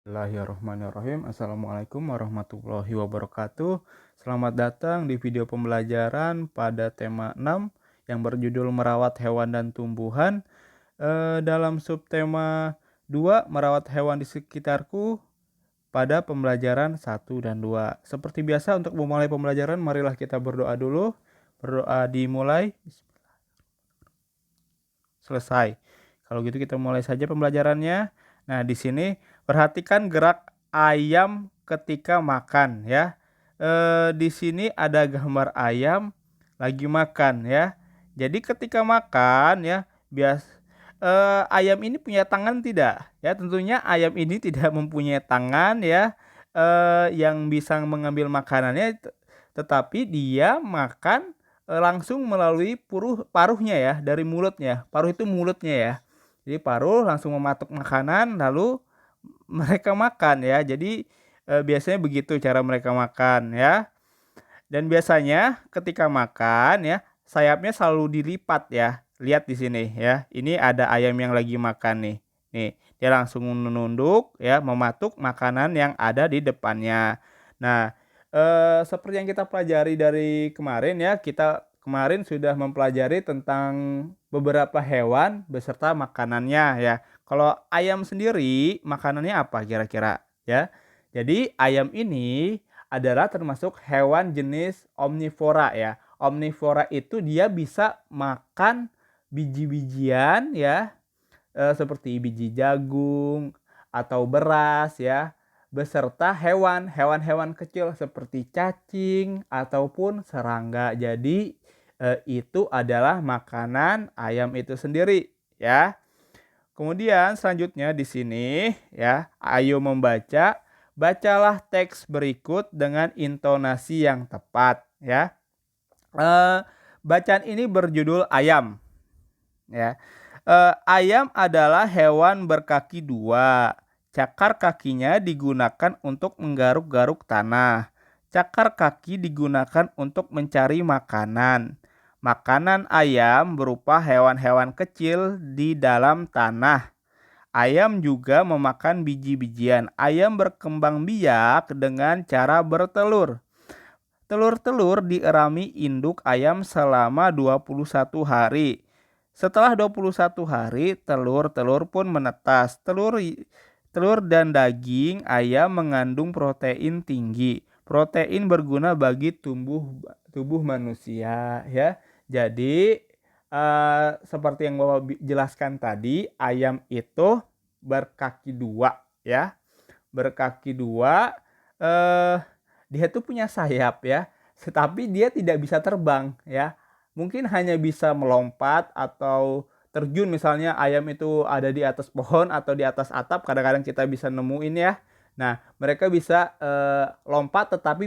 Bismillahirrahmanirrahim. Assalamualaikum warahmatullahi wabarakatuh. Selamat datang di video pembelajaran pada tema 6 yang berjudul merawat hewan dan tumbuhan. Dalam subtema 2 merawat hewan di sekitarku pada pembelajaran 1 dan 2. Seperti biasa untuk memulai pembelajaran marilah kita berdoa dulu. Berdoa dimulai. Selesai. Kalau gitu kita mulai saja pembelajarannya. Nah, di sini perhatikan gerak ayam ketika makan ya. Di sini ada gambar ayam lagi makan ya. Jadi ketika makan ya, ayam ini punya tangan tidak? Ya, tentunya ayam ini tidak mempunyai tangan ya, yang bisa mengambil makanannya, tetapi dia makan langsung melalui paruhnya ya, dari mulutnya. Paruh itu mulutnya ya. Jadi paruh langsung mematuk makanan lalu mereka makan ya. Jadi biasanya begitu cara mereka makan ya. Dan biasanya ketika makan ya, sayapnya selalu dilipat ya. Lihat di sini ya. Ini ada ayam yang lagi makan nih. Nih, dia langsung menunduk ya, mematuk makanan yang ada di depannya. Nah, seperti yang kita pelajari dari kemarin ya, kita kemarin sudah mempelajari tentang beberapa hewan beserta makanannya ya. Kalau ayam sendiri makanannya apa kira-kira ya? Jadi ayam ini adalah termasuk hewan jenis omnivora ya. Omnivora itu dia bisa makan biji-bijian ya, seperti biji jagung atau beras ya, beserta hewan-hewan kecil seperti cacing ataupun serangga. Jadi itu adalah makanan ayam itu sendiri ya. Kemudian selanjutnya di sini ya, ayo membaca. Bacalah teks berikut dengan intonasi yang tepat ya. Eh, Bacaan ini berjudul ayam ya. Ayam adalah hewan berkaki dua. Cakar kakinya digunakan untuk menggaruk-garuk tanah. Cakar kaki digunakan untuk mencari makanan. Makanan ayam berupa hewan-hewan kecil di dalam tanah. Ayam juga memakan biji-bijian. Ayam berkembang biak dengan cara bertelur. Telur-telur dierami induk ayam selama 21 hari. Setelah 21 hari, telur-telur pun menetas. Telur dan daging ayam mengandung protein tinggi. Protein berguna bagi tubuh manusia ya. Jadi seperti yang Bapak jelaskan tadi, ayam itu berkaki dua ya. Berkaki dua, eh dia tuh punya sayap ya, tetapi dia tidak bisa terbang ya. Mungkin hanya bisa melompat atau terjun, misalnya ayam itu ada di atas pohon atau di atas atap, kadang-kadang kita bisa nemuin ya. Nah, mereka bisa lompat, tetapi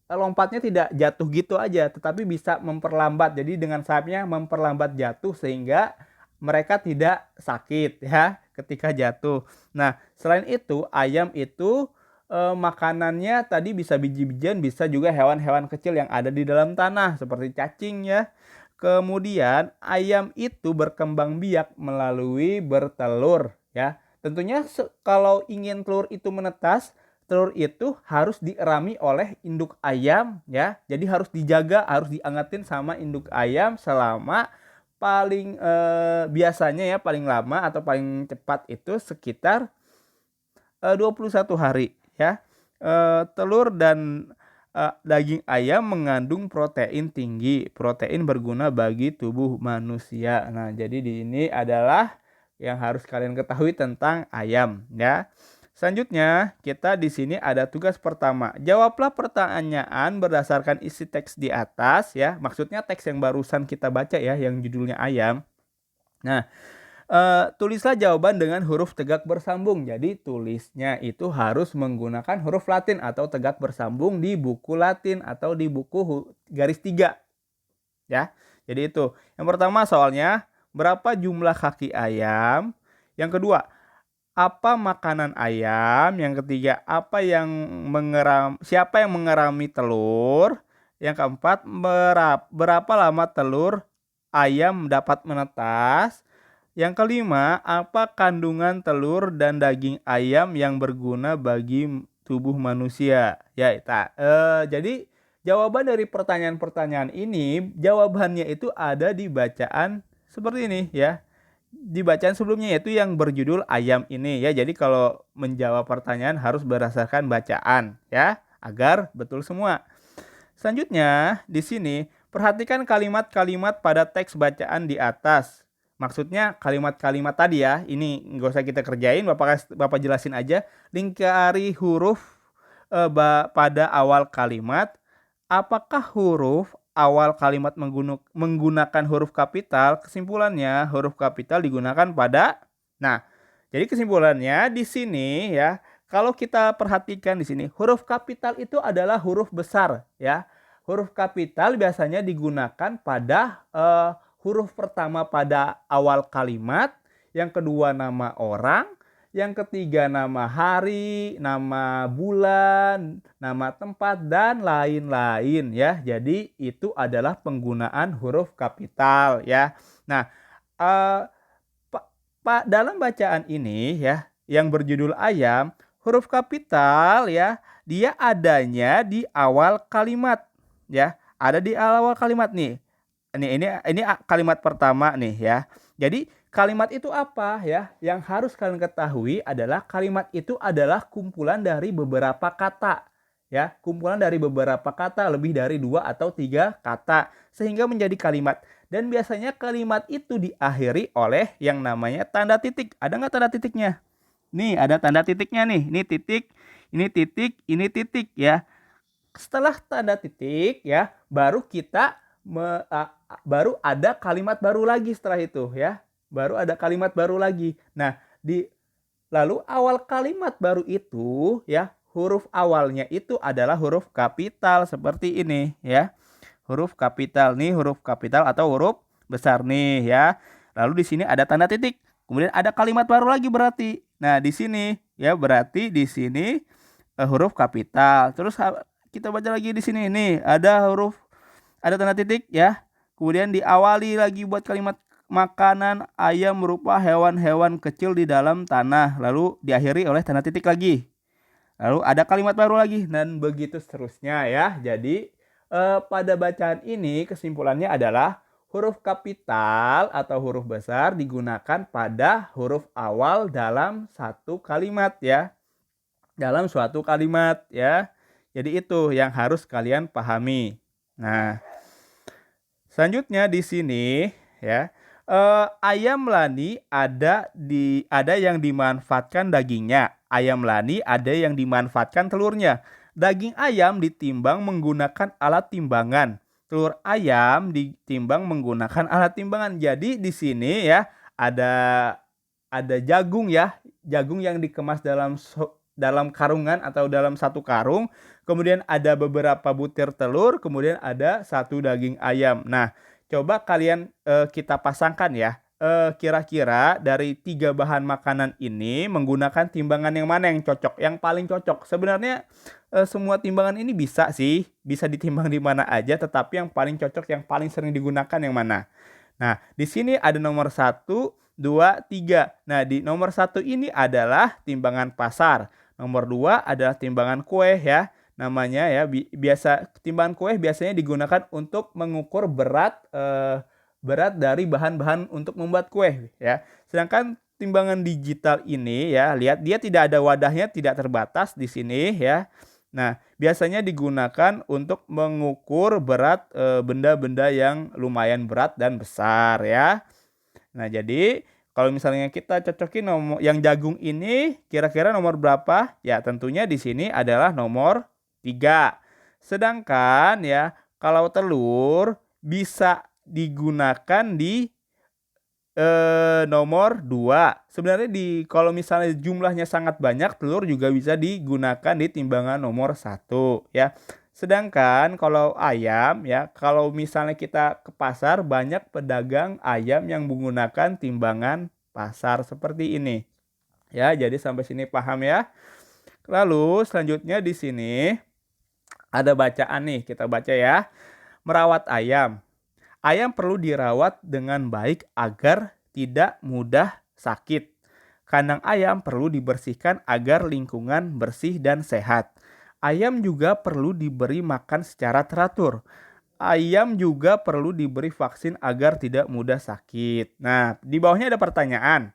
lompatnya tidak jatuh gitu aja, tetapi bisa memperlambat. Jadi dengan sayapnya memperlambat jatuh sehingga mereka tidak sakit ya ketika jatuh. Nah, selain itu ayam itu makanannya tadi bisa biji-bijian, bisa juga hewan-hewan kecil yang ada di dalam tanah seperti cacing ya. Kemudian ayam itu berkembang biak melalui bertelur ya. Tentunya kalau ingin telur itu menetas, telur itu harus dierami oleh induk ayam ya. Jadi harus dijaga, harus diangetin sama induk ayam selama paling biasanya ya, paling lama atau paling cepat itu sekitar 21 hari ya. Telur dan daging ayam mengandung protein tinggi. Protein berguna bagi tubuh manusia. Nah, jadi di ini adalah yang harus kalian ketahui tentang ayam ya. Selanjutnya, kita di sini ada tugas pertama. Jawablah pertanyaan berdasarkan isi teks di atas ya. Maksudnya teks yang barusan kita baca ya, yang judulnya ayam. Nah, tulislah jawaban dengan huruf tegak bersambung. Jadi tulisnya itu harus menggunakan huruf Latin atau tegak bersambung di buku Latin atau di buku garis 3 ya. Jadi itu. Yang pertama soalnya, berapa jumlah kaki ayam? Yang kedua, apa makanan ayam? Yang ketiga, siapa yang mengerami telur? Yang keempat, berapa lama telur ayam dapat menetas? Yang kelima, apa kandungan telur dan daging ayam yang berguna bagi tubuh manusia? Ya, jadi jawaban dari pertanyaan-pertanyaan ini, jawabannya itu ada di bacaan seperti ini ya. Di bacaan sebelumnya yaitu yang berjudul ayam ini ya. Jadi kalau menjawab pertanyaan harus berdasarkan bacaan ya, agar betul semua. Selanjutnya, di sini perhatikan kalimat-kalimat pada teks bacaan di atas. Maksudnya kalimat-kalimat tadi ya, ini nggak usah kita kerjain, Bapak jelasin aja. Lingkari huruf pada awal kalimat. Apakah huruf awal kalimat menggunakan huruf kapital? Kesimpulannya, huruf kapital digunakan pada. Nah, jadi kesimpulannya di sini ya, kalau kita perhatikan di sini, huruf kapital itu adalah huruf besar ya. Huruf kapital biasanya digunakan pada huruf pertama pada awal kalimat, yang kedua nama orang, yang ketiga nama hari, nama bulan, nama tempat, dan lain-lain ya. Jadi itu adalah penggunaan huruf kapital ya. Nah, dalam bacaan ini ya, yang berjudul ayam, huruf kapital ya, dia adanya di awal kalimat ya. Ada di awal kalimat nih. Ini kalimat pertama nih ya. Jadi kalimat itu apa ya? Yang harus kalian ketahui adalah kalimat itu adalah kumpulan dari beberapa kata ya. Kumpulan dari beberapa kata, lebih dari 2 atau 3 kata sehingga menjadi kalimat. Dan biasanya kalimat itu diakhiri oleh yang namanya tanda titik. Ada nggak tanda titiknya? Nih ada tanda titiknya nih. Ini titik, ini titik, ini titik ya. Setelah tanda titik ya, baru kita baru ada kalimat baru lagi setelah itu ya. Baru ada kalimat baru lagi. Nah, lalu awal kalimat baru itu ya, huruf awalnya itu adalah huruf kapital seperti ini ya. Huruf kapital nih, huruf kapital atau huruf besar nih ya. Lalu di sini ada tanda titik. Kemudian ada kalimat baru lagi berarti. Nah, di sini ya berarti di sini huruf kapital. Terus kita baca lagi di sini nih, ada tanda titik ya. Kemudian diawali lagi buat kalimat makanan ayam berupa hewan-hewan kecil di dalam tanah. Lalu diakhiri oleh tanda titik lagi. Lalu ada kalimat baru lagi dan begitu seterusnya ya. Jadi pada bacaan ini kesimpulannya adalah huruf kapital atau huruf besar digunakan pada huruf awal dalam satu kalimat ya. Dalam suatu kalimat ya. Jadi itu yang harus kalian pahami. Nah, selanjutnya di sini ya, ayam lani ada yang dimanfaatkan dagingnya. Ayam lani ada yang dimanfaatkan telurnya. Daging ayam ditimbang menggunakan alat timbangan. Telur ayam ditimbang menggunakan alat timbangan. Jadi di sini ya ada jagung ya, jagung yang dikemas dalam karungan atau dalam satu karung. Kemudian ada beberapa butir telur, kemudian ada satu daging ayam. Nah, coba kalian kita pasangkan ya. Kira-kira dari 3 bahan makanan ini menggunakan timbangan yang mana yang cocok, yang paling cocok. Sebenarnya semua timbangan ini bisa ditimbang di mana aja, tetapi yang paling cocok, yang paling sering digunakan yang mana. Nah, di sini ada nomor 1, 2, 3. Nah, di nomor 1 ini adalah timbangan pasar. Nomor 2 adalah timbangan kue ya. Namanya ya, timbangan kue biasanya digunakan untuk mengukur berat dari bahan-bahan untuk membuat kue ya. Sedangkan timbangan digital ini ya, lihat dia tidak ada wadahnya, tidak terbatas di sini ya. Nah, biasanya digunakan untuk mengukur berat benda-benda yang lumayan berat dan besar ya. Nah, jadi kalau misalnya kita cocokin nomor yang jagung ini kira-kira nomor berapa? Ya, tentunya di sini adalah nomor 3. Sedangkan ya, kalau telur bisa digunakan di nomor 2. Sebenarnya kalau misalnya jumlahnya sangat banyak, telur juga bisa digunakan di timbangan nomor 1 ya. Sedangkan kalau ayam ya, kalau misalnya kita ke pasar, banyak pedagang ayam yang menggunakan timbangan pasar seperti ini. Ya, jadi sampai sini paham ya. Lalu selanjutnya di sini ada bacaan nih, kita baca ya. Merawat ayam. Ayam perlu dirawat dengan baik agar tidak mudah sakit. Kandang ayam perlu dibersihkan agar lingkungan bersih dan sehat. Ayam juga perlu diberi makan secara teratur. Ayam juga perlu diberi vaksin agar tidak mudah sakit. Nah, di bawahnya ada pertanyaan.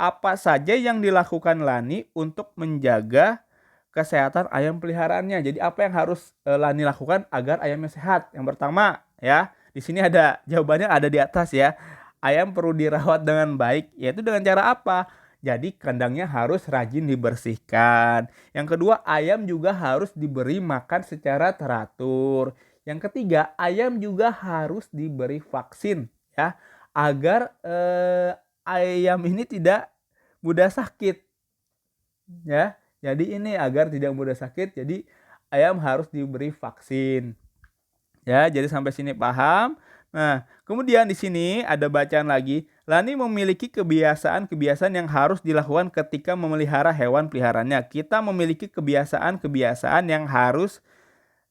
Apa saja yang dilakukan Lani untuk menjaga kesehatan ayam peliharaannya? Jadi apa yang harus Lani lakukan agar ayamnya sehat? Yang pertama ya, di sini ada jawabannya ada di atas ya. Ayam perlu dirawat dengan baik, yaitu dengan cara apa? Jadi kandangnya harus rajin dibersihkan. Yang kedua, ayam juga harus diberi makan secara teratur. Yang ketiga, ayam juga harus diberi vaksin ya, agar ayam ini tidak mudah sakit ya. Jadi ini agar tidak mudah sakit, jadi ayam harus diberi vaksin. Ya, jadi sampai sini paham? Nah, kemudian di sini ada bacaan lagi. Lani memiliki kebiasaan-kebiasaan yang harus dilakukan ketika memelihara hewan peliharaannya. Kita memiliki kebiasaan-kebiasaan yang harus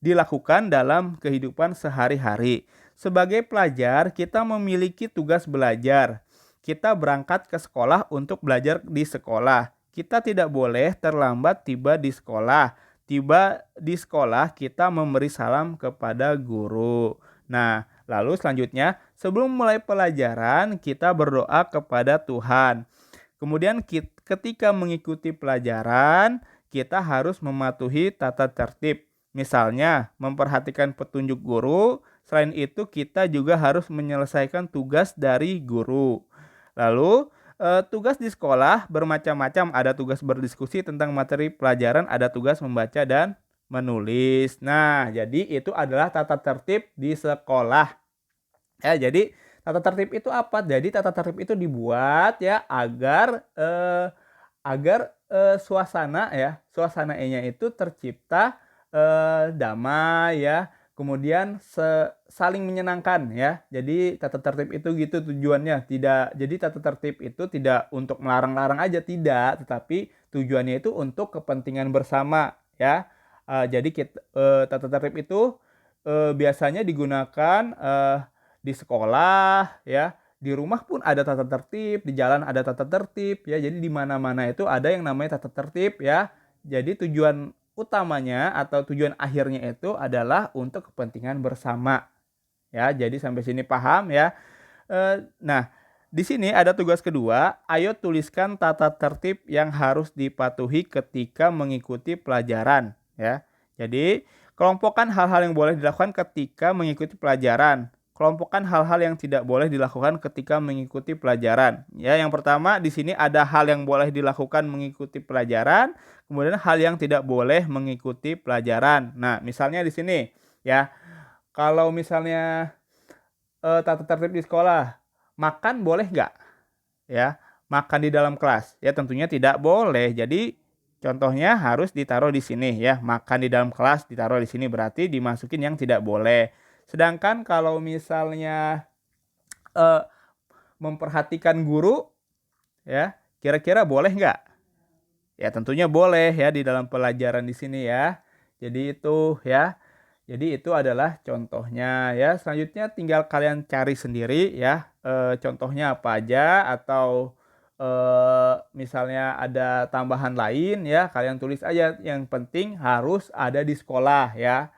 dilakukan dalam kehidupan sehari-hari. Sebagai pelajar, kita memiliki tugas belajar. Kita berangkat ke sekolah untuk belajar di sekolah. Kita tidak boleh terlambat tiba di sekolah. Tiba di sekolah, kita memberi salam kepada guru. Nah, lalu selanjutnya, sebelum mulai pelajaran, kita berdoa kepada Tuhan. Kemudian ketika mengikuti pelajaran, kita harus mematuhi tata tertib. Misalnya, memperhatikan petunjuk guru. Selain itu, kita juga harus menyelesaikan tugas dari guru. Lalu, tugas di sekolah bermacam-macam. Ada tugas berdiskusi tentang materi pelajaran, ada tugas membaca dan menulis. Nah, jadi itu adalah tata tertib di sekolah. Ya, jadi tata tertib itu apa? Jadi tata tertib itu dibuat ya agar suasananya itu tercipta damai ya. Kemudian saling menyenangkan ya. Jadi tata tertib itu gitu tujuannya. Jadi tata tertib itu tidak untuk melarang-larang aja, tidak, tetapi tujuannya itu untuk kepentingan bersama ya. Tata tertib itu biasanya digunakan di sekolah ya, di rumah pun ada tata tertib, di jalan ada tata tertib ya. Jadi di mana-mana itu ada yang namanya tata tertib ya. Jadi tujuan utamanya atau tujuan akhirnya itu adalah untuk kepentingan bersama. Ya, jadi sampai sini paham ya. Nah, di sini ada tugas kedua, ayo tuliskan tata tertib yang harus dipatuhi ketika mengikuti pelajaran ya. Jadi, kelompokkan hal-hal yang boleh dilakukan ketika mengikuti pelajaran. Kelompokkan hal-hal yang tidak boleh dilakukan ketika mengikuti pelajaran. Ya, yang pertama di sini ada hal yang boleh dilakukan mengikuti pelajaran, kemudian hal yang tidak boleh mengikuti pelajaran. Nah, misalnya di sini ya, kalau misalnya tata tertib di sekolah, makan boleh nggak? Ya, makan di dalam kelas. Ya, tentunya tidak boleh. Jadi contohnya harus ditaruh di sini ya, makan di dalam kelas ditaruh di sini berarti dimasukin yang tidak boleh. Sedangkan kalau misalnya eh, memperhatikan guru ya, kira-kira boleh nggak? Ya tentunya boleh ya di dalam pelajaran di sini ya. Jadi itu ya. Jadi itu adalah contohnya ya. Selanjutnya tinggal kalian cari sendiri ya. Contohnya apa aja atau misalnya ada tambahan lain ya. Kalian tulis aja. Yang penting harus ada di sekolah ya.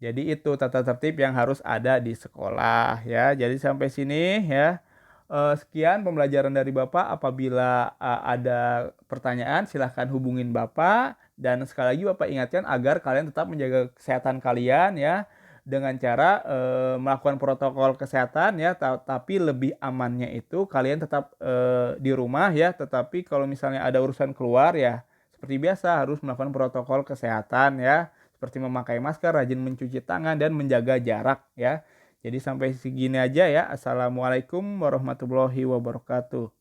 Jadi itu tata tertib yang harus ada di sekolah ya. Jadi sampai sini ya. Sekian pembelajaran dari Bapak. Apabila ada pertanyaan silahkan hubungin Bapak. Dan sekali lagi Bapak ingatkan agar kalian tetap menjaga kesehatan kalian ya. Dengan cara melakukan protokol kesehatan ya. Tapi lebih amannya itu kalian tetap di rumah ya. Tetapi kalau misalnya ada urusan keluar ya. Seperti biasa harus melakukan protokol kesehatan ya. Seperti memakai masker, rajin mencuci tangan, dan menjaga jarak ya. Jadi sampai segini aja ya. Assalamualaikum warahmatullahi wabarakatuh.